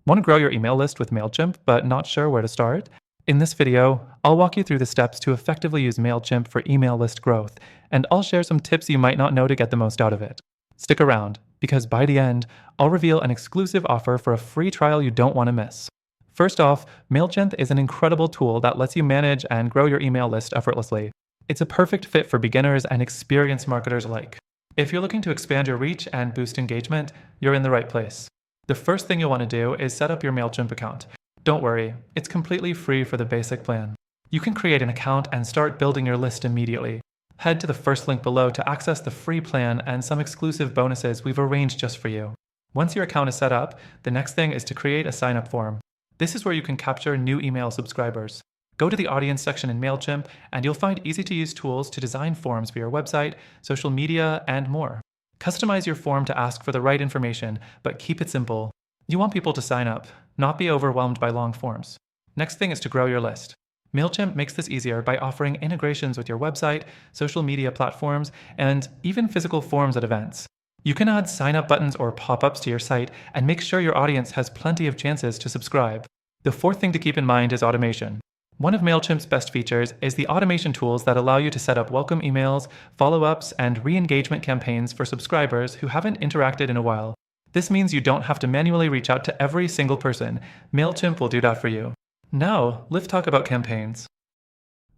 Want to grow your email list with Mailchimp, but not sure where to start? In this video, I'll walk you through the steps to effectively use Mailchimp for email list growth, and I'll share some tips you might not know to get the most out of it. Stick around, because by the end, I'll reveal an exclusive offer for a free trial you don't want to miss. First off, Mailchimp is an incredible tool that lets you manage and grow your email list effortlessly. It's a perfect fit for beginners and experienced marketers alike. If you're looking to expand your reach and boost engagement, you're in the right place. The first thing you'll want to do is set up your Mailchimp account. Don't worry, it's completely free for the basic plan. You can create an account and start building your list immediately. Head to the first link below to access the free plan and some exclusive bonuses we've arranged just for you. Once your account is set up, the next thing is to create a sign-up form. This is where you can capture new email subscribers. Go to the audience section in Mailchimp and you'll find easy-to-use tools to design forms for your website, social media, and more. Customize your form to ask for the right information, but keep it simple. You want people to sign up, not be overwhelmed by long forms. Next thing is to grow your list. Mailchimp makes this easier by offering integrations with your website, social media platforms, and even physical forms at events. You can add sign-up buttons or pop-ups to your site and make sure your audience has plenty of chances to subscribe. The fourth thing to keep in mind is automation. One of Mailchimp's best features is the automation tools that allow you to set up welcome emails, follow-ups, and re-engagement campaigns for subscribers who haven't interacted in a while. This means you don't have to manually reach out to every single person. Mailchimp will do that for you. Now, let's talk about campaigns.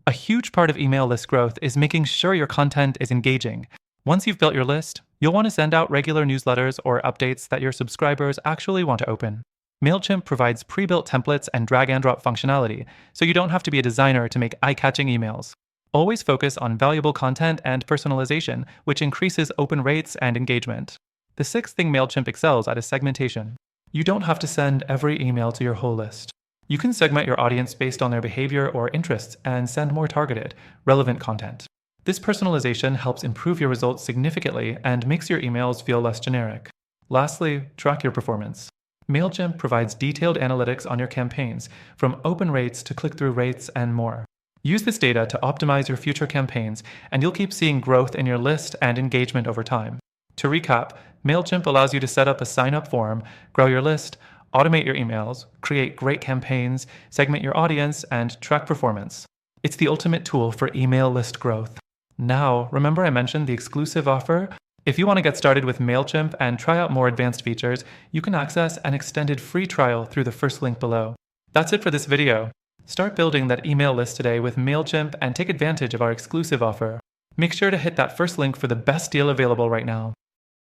A huge part of email list growth is making sure your content is engaging. Once you've built your list, you'll want to send out regular newsletters or updates that your subscribers actually want to open. Mailchimp provides pre-built templates and drag-and-drop functionality, so you don't have to be a designer to make eye-catching emails. Always focus on valuable content and personalization, which increases open rates and engagement. The sixth thing Mailchimp excels at is segmentation. You don't have to send every email to your whole list. You can segment your audience based on their behavior or interests and send more targeted, relevant content. This personalization helps improve your results significantly and makes your emails feel less generic. Lastly, track your performance. Mailchimp provides detailed analytics on your campaigns, from open rates to click-through rates and more. Use this data to optimize your future campaigns, and you'll keep seeing growth in your list and engagement over time. To recap, Mailchimp allows you to set up a sign-up form, grow your list, automate your emails, create great campaigns, segment your audience, and track performance. It's the ultimate tool for email list growth. Now, remember I mentioned the exclusive offer? If you want to get started with Mailchimp and try out more advanced features, you can access an extended free trial through the first link below. That's it for this video. Start building that email list today with Mailchimp and take advantage of our exclusive offer. Make sure to hit that first link for the best deal available right now.